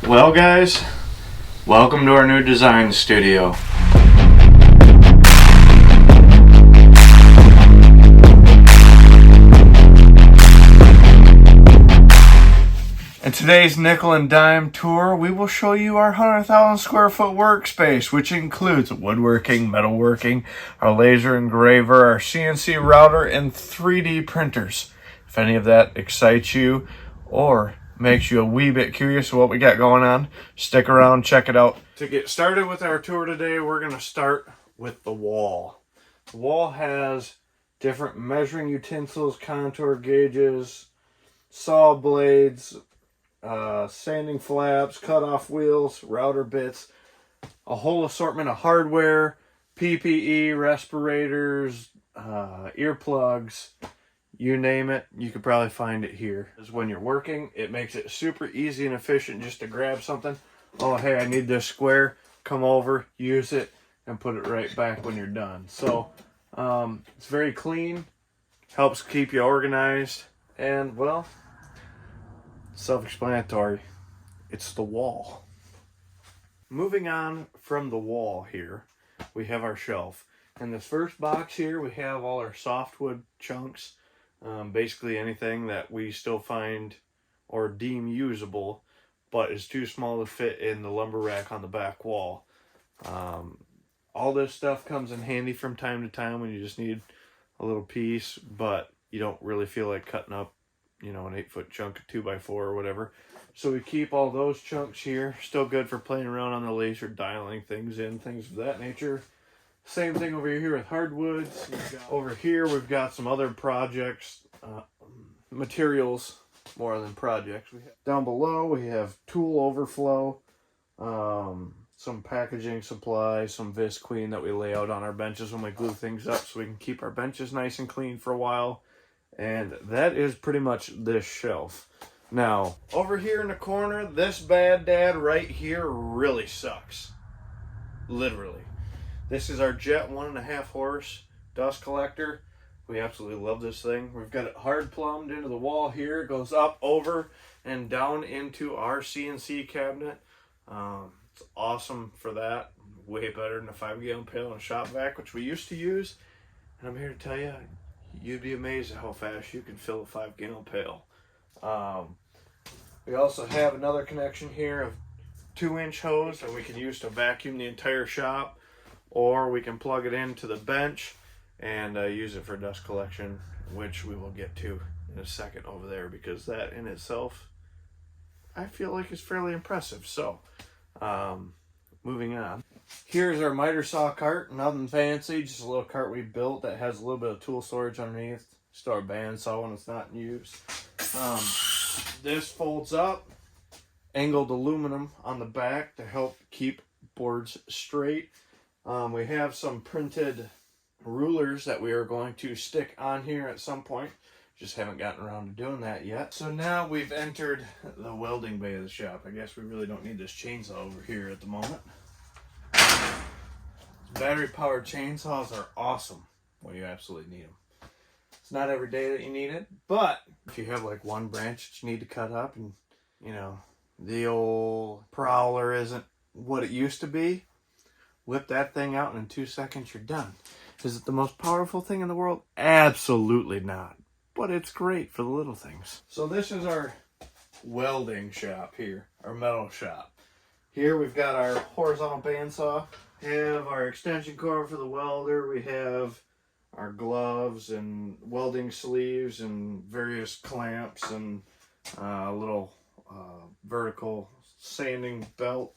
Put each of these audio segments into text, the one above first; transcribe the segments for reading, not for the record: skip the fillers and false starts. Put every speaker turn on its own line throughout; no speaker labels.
Well guys, welcome to our new design studio. In today's nickel and dime tour, we will show you our 100,000 square foot workspace, which includes woodworking, metalworking, our laser engraver, our CNC router, and 3D printers. If any of that excites you or makes you a wee bit curious of what we got going on, stick around, check it out. To get started with our tour today, we're going to start with the wall. The wall has different measuring utensils, contour gauges, saw blades, sanding flaps, cut-off wheels, router bits, a whole assortment of hardware, PPE, respirators, earplugs, you name it, you could probably find it here. Because when you're working, it makes it super easy and efficient just to grab something. Oh, hey, I need this square. Come over, use it, and put it right back when you're done. So, it's very clean, helps keep you organized, and, well, self-explanatory. It's the wall. Moving on from the wall here, we have our shelf. In this first box here, we have all our softwood chunks. Basically anything that we still find or deem usable, but is too small to fit in the lumber rack on the back wall. All this stuff comes in handy from time to time when you just need a little piece, but you don't really feel like cutting up, you know, an 8-foot chunk of 2x4 or whatever. So we keep all those chunks here. Still good for playing around on the laser, dialing things in, things of that nature. Same thing over here with hardwoods. Over here we've got some other projects, materials more than projects. Down below we have tool overflow, some packaging supplies, some Visqueen that we lay out on our benches when we glue things up so we can keep our benches nice and clean for a while. And that is pretty much this shelf. Now, over here in the corner, this bad dad right here really sucks. Literally. This is our Jet 1.5 horse dust collector. We absolutely love this thing. We've got it hard plumbed into the wall here. It goes up, over, and down into our CNC cabinet. It's awesome for that. Way better than a 5-gallon pail and a shop vac, which we used to use. And I'm here to tell you, you'd be amazed at how fast you can fill a 5-gallon pail. We also have another connection here of 2-inch hose that we can use to vacuum the entire shop, or we can plug it into the bench and use it for dust collection, which we will get to in a second over there, because that in itself, I feel like is fairly impressive. So, moving on. Here's our miter saw cart. Nothing fancy, just a little cart we built that has a little bit of tool storage underneath. Store a bandsaw when it's not in use. This folds up. Angled aluminum on the back to help keep boards straight. We have some printed rulers that we are going to stick on here at some point. Just haven't gotten around to doing that yet. So now we've entered the welding bay of the shop. I guess we really don't need this chainsaw over here at the moment. Battery powered chainsaws are awesome when you absolutely need them. It's not every day that you need it, but if you have like one branch that you need to cut up and, you know, the old prowler isn't what it used to be, whip that thing out and in 2 seconds you're done. Is it the most powerful thing in the world? Absolutely not. But it's great for the little things. So this is our welding shop here, our metal shop. Here we've got our horizontal bandsaw. We have our extension cord for the welder. We have our gloves and welding sleeves and various clamps and a little vertical sanding belt.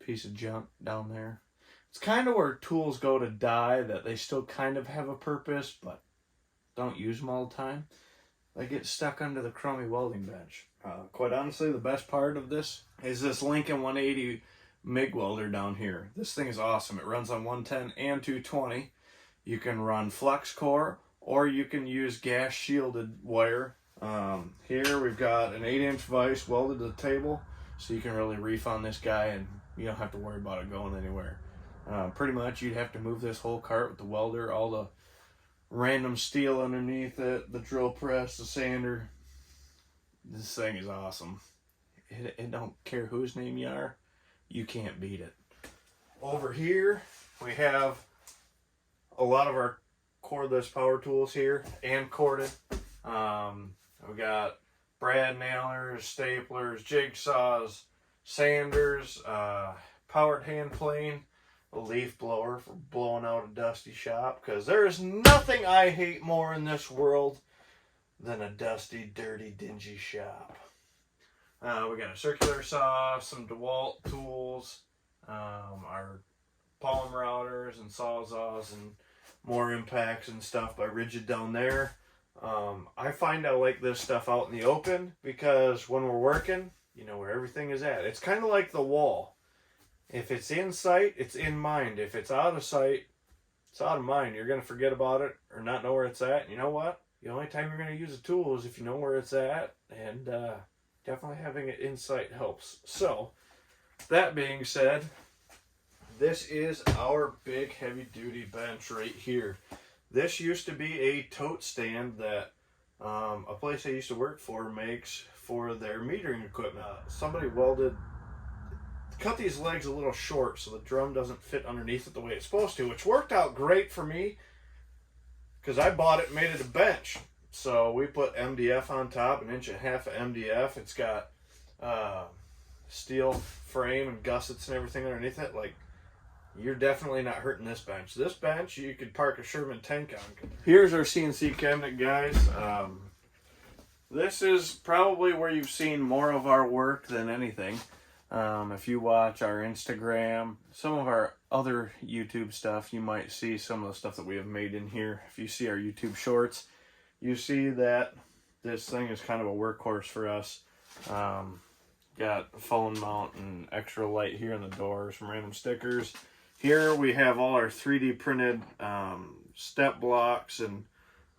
Piece of junk down there. It's kind of where tools go to die, that they still kind of have a purpose, but don't use them all the time. They get stuck under the crummy welding bench. Quite honestly, the best part of this is this Lincoln 180 MIG welder down here. This thing is awesome. It runs on 110 and 220. You can run flex core, or you can use gas shielded wire. Here we've got an 8-inch vise welded to the table, so you can really reef on this guy and you don't have to worry about it going anywhere. Pretty much you'd have to move this whole cart with the welder, all the random steel underneath it, the drill press, the sander. This thing is awesome. It don't care whose name you are, you can't beat it. Over here, we have a lot of our cordless power tools here and corded. We got brad nailers, staplers, jigsaws, sanders, powered hand plane, a leaf blower for blowing out a dusty shop, because there is nothing I hate more in this world than a dusty, dirty, dingy shop. We got a circular saw, some DeWalt tools, our palm routers and sawzalls, and more impacts and stuff by Rigid down there. I find I like this stuff out in the open because when we're working, you know where everything is at. It's kind of like the wall. If it's in sight, it's in mind. If it's out of sight, it's out of mind. You're going to forget about it or not know where it's at. And you know what? The only time you're going to use a tool is if you know where it's at, and definitely having it in sight helps. So, that being said, this is our big heavy duty bench right here. This used to be a tote stand that a place I used to work for makes for their metering equipment. Somebody cut these legs a little short so the drum doesn't fit underneath it the way it's supposed to, which worked out great for me because I bought it and made it a bench. So we put MDF on top, 1.5 inches of MDF. It's got steel frame and gussets and everything underneath it. Like, you're definitely not hurting this bench. This bench, you could park a Sherman tank on. Here's our CNC cabinet, guys. This is probably where you've seen more of our work than anything. If you watch our Instagram, some of our other YouTube stuff, you might see some of the stuff that we have made in here. If you see our YouTube shorts, you see that this thing is kind of a workhorse for us. Got phone mount and extra light here on the door, some random stickers. Here we have all our 3D printed step blocks and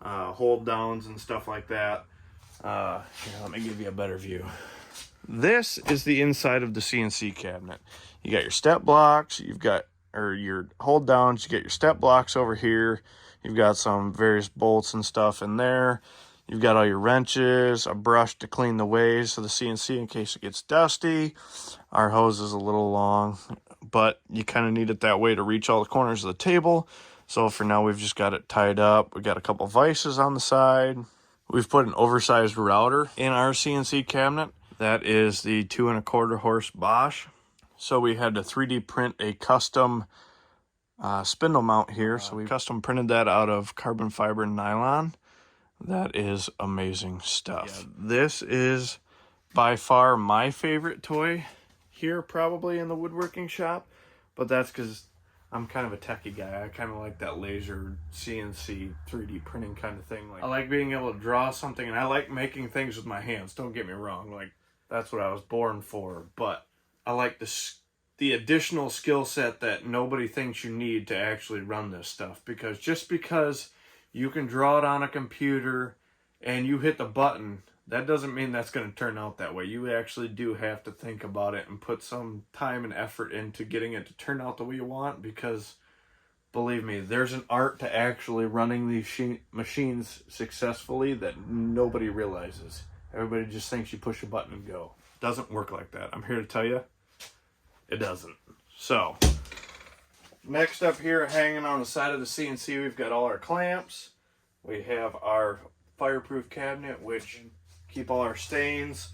hold downs and stuff like that. Here, let me give you a better view. This is the inside of the CNC cabinet. You got your step blocks, you've got your hold downs, you get your step blocks over here. You've got some various bolts and stuff in there. You've got all your wrenches, a brush to clean the ways of the CNC in case it gets dusty. Our hose is a little long, but you kind of need it that way to reach all the corners of the table. So for now, we've just got it tied up. We got a couple vices on the side. We've put an oversized router in our CNC cabinet. That is the 2 1/4 horse Bosch. So we had to 3D print a custom spindle mount here. So we custom printed that out of carbon fiber nylon. That is amazing stuff. Yeah, this is by far my favorite toy here, probably in the woodworking shop. But that's because I'm kind of a techie guy. I kind of like that laser CNC 3D printing kind of thing. Like, I like being able to draw something, and I like making things with my hands. Don't get me wrong. Like, that's what I was born for. But I like the additional skill set that nobody thinks you need to actually run this stuff. Because just because you can draw it on a computer and you hit the button, that doesn't mean that's going to turn out that way. You actually do have to think about it and put some time and effort into getting it to turn out the way you want, because believe me, there's an art to actually running these machines successfully that nobody realizes. Everybody just thinks you push a button and go. It doesn't work like that. I'm here to tell you, it doesn't. So, next up here, hanging on the side of the CNC, we've got all our clamps. We have our fireproof cabinet, which keep all our stains,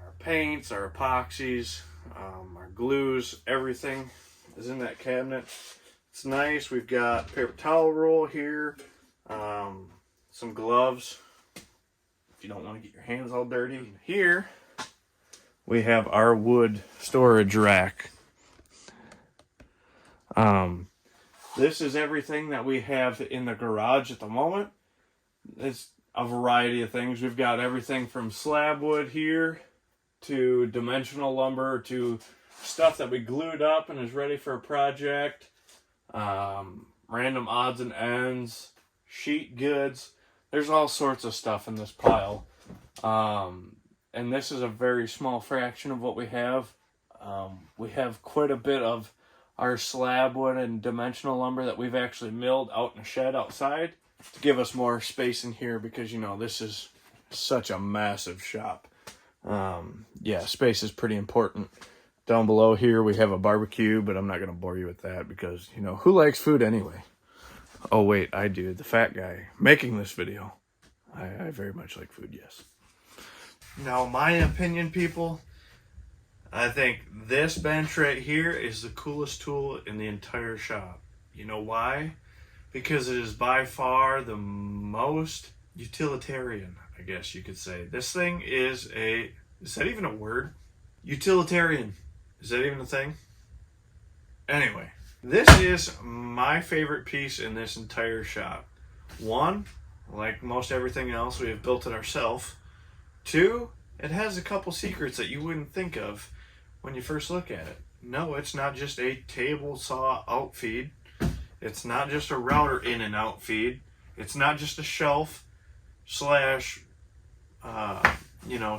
our paints, our epoxies, our glues, everything is in that cabinet. It's nice. We've got paper towel roll here, some gloves if you don't want to get your hands all dirty. Here we have our wood storage rack. This is everything that we have in the garage at the moment. It's a variety of things. We've got everything from slab wood here to dimensional lumber to stuff that we glued up and is ready for a project. Random odds and ends, sheet goods. There's all sorts of stuff in this pile. And this is a very small fraction of what we have. We have quite a bit of our slab wood and dimensional lumber that we've actually milled out in a shed outside to give us more space in here, because, you know, this is such a massive shop. Yeah, space is pretty important. Down below here, we have a barbecue, but I'm not going to bore you with that because, you know, who likes food anyway? Oh, wait, I do. The fat guy making this video. I very much like food, yes. Now, my opinion, people, I think this bench right here is the coolest tool in the entire shop. You know why? Because it is by far the most utilitarian, I guess you could say. This thing is that even a word? Utilitarian. Is that even a thing? Anyway, this is my favorite piece in this entire shop. One, like most everything else, we have built it ourselves. Two, it has a couple secrets that you wouldn't think of when you first look at it. No, it's not just a table saw outfeed. It's not just a router in and out feed. It's not just a shelf slash,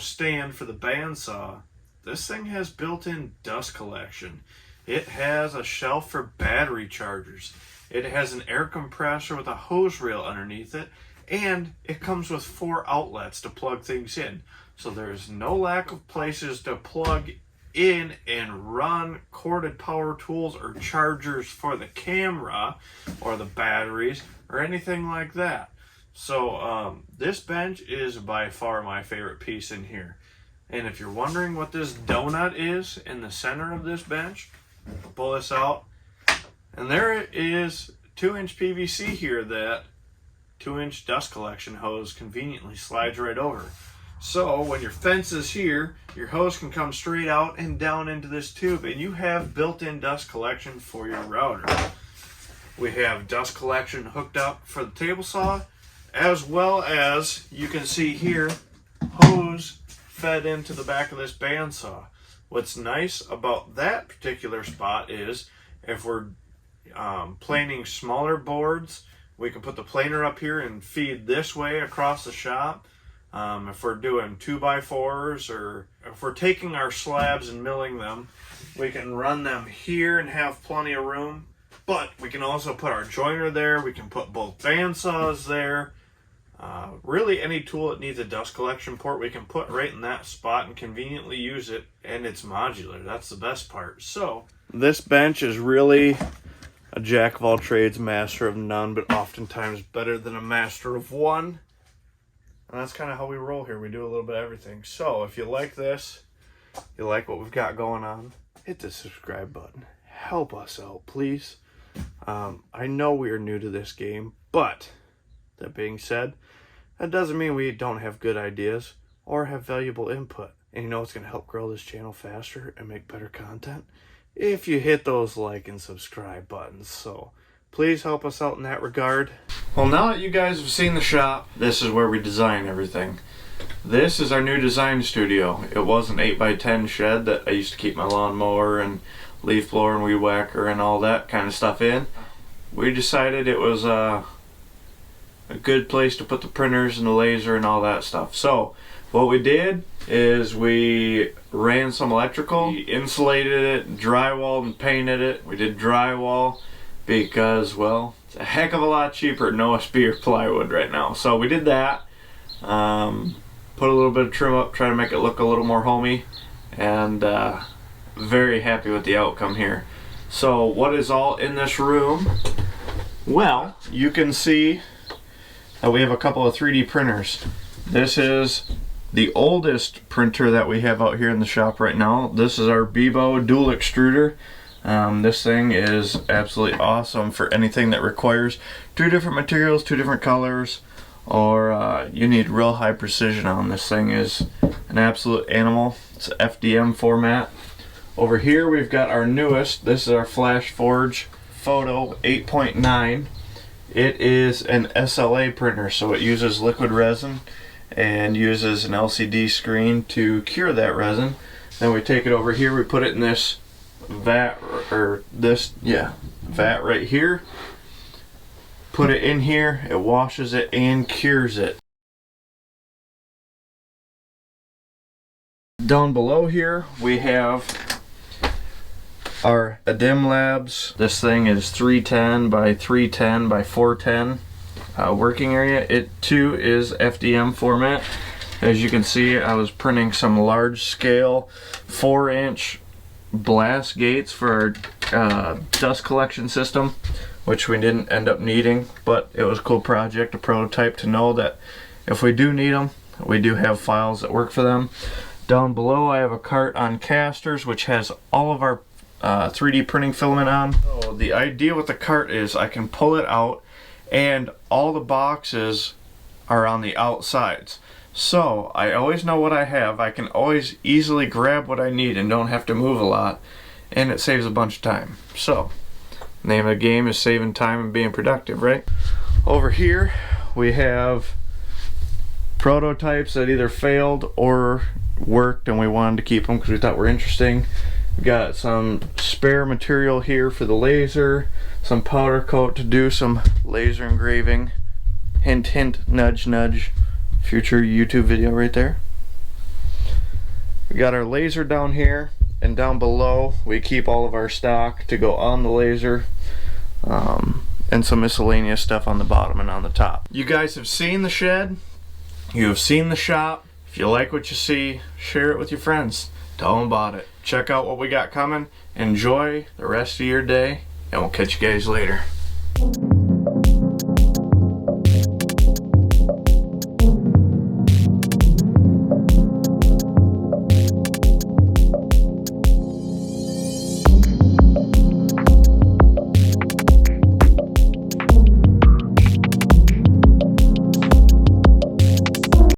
stand for the bandsaw. This thing has built-in dust collection. It has a shelf for battery chargers. It has an air compressor with a hose reel underneath it. And it comes with 4 outlets to plug things in. So there's no lack of places to plug in and run corded power tools or chargers for the camera or the batteries or anything like that. So this bench is by far my favorite piece in here. And if you're wondering what this donut is in the center of this bench, pull this out. And there is 2-inch PVC here that 2-inch dust collection hose conveniently slides right over. So when your fence is here, your hose can come straight out and down into this tube, and you have built-in dust collection for your router. We have dust collection hooked up for the table saw, as well as you can see here, hose fed into the back of this bandsaw. What's nice about that particular spot is if we're planing smaller boards, we can put the planer up here and feed this way across the shop. If we're doing 2x4s or if we're taking our slabs and milling them, we can run them here and have plenty of room. But we can also put our joiner there. We can put both bandsaws there. Really any tool that needs a dust collection port, we can put right in that spot and conveniently use it. And it's modular. That's the best part. So this bench is really a jack of all trades, master of none, but oftentimes better than a master of one. And that's kind of how we roll here. We do a little bit of everything. So if you like this, you like what we've got going on, hit the subscribe button. Help us out, please. I know we are new to this game, but that being said, that doesn't mean we don't have good ideas or have valuable input. And you know what's going to help grow this channel faster and make better content? If you hit those like and subscribe buttons. So please help us out in that regard. Well, now that you guys have seen the shop, this is where we design everything. This is our new design studio. It was an 8x10 shed that I used to keep my lawnmower and leaf blower and weed whacker and all that kind of stuff in. We decided it was a good place to put the printers and the laser and all that stuff. So what we did is we ran some electrical, we insulated it, drywalled and painted it. We did drywall because, well, it's a heck of a lot cheaper than OSB or plywood right now. So we did that, put a little bit of trim up, try to make it look a little more homey, and very happy with the outcome here. So what is all in this room? Well, you can see that we have a couple of 3D printers. This is the oldest printer that we have out here in the shop right now. This is our Bebo dual extruder. This thing is absolutely awesome for anything that requires 2 different materials, 2 different colors, or you need real high precision on. This thing is an absolute animal. It's a FDM format. Over here we've got our newest. This is our Flash Forge Photo 8.9. It is an SLA printer, so it uses liquid resin and uses an LCD screen to cure that resin. Then we take it over here, we put it in this vat, or this, yeah, vat right here. Put it in here, it washes it and cures it. Down below here we have our Adim Labs. This thing is 310 by 310 by 410 working area. It too is FDM format. As you can see, I was printing some large scale 4-inch blast gates for our dust collection system, which we didn't end up needing, but it was a cool project, a prototype to know that if we do need them, we do have files that work for them. Down below I have a cart on casters which has all of our 3D printing filament on. So the idea with the cart is I can pull it out and all the boxes are on the outsides. So I always know what I have. I can always easily grab what I need and don't have to move a lot, and it saves a bunch of time. So the name of the game is saving time and being productive, right? Over here we have prototypes that either failed or worked and we wanted to keep them because we thought were interesting. We got some spare material here for the laser, some powder coat to do some laser engraving. Hint hint, nudge nudge, future YouTube video right there. We got our laser down here, and down below we keep all of our stock to go on the laser, and some miscellaneous stuff on the bottom and on the top. You guys have seen the shed, you have seen the shop. If you like what you see, share it with your friends. Tell them about it. Check out what we got coming. Enjoy the rest of your day, and we'll catch you guys later.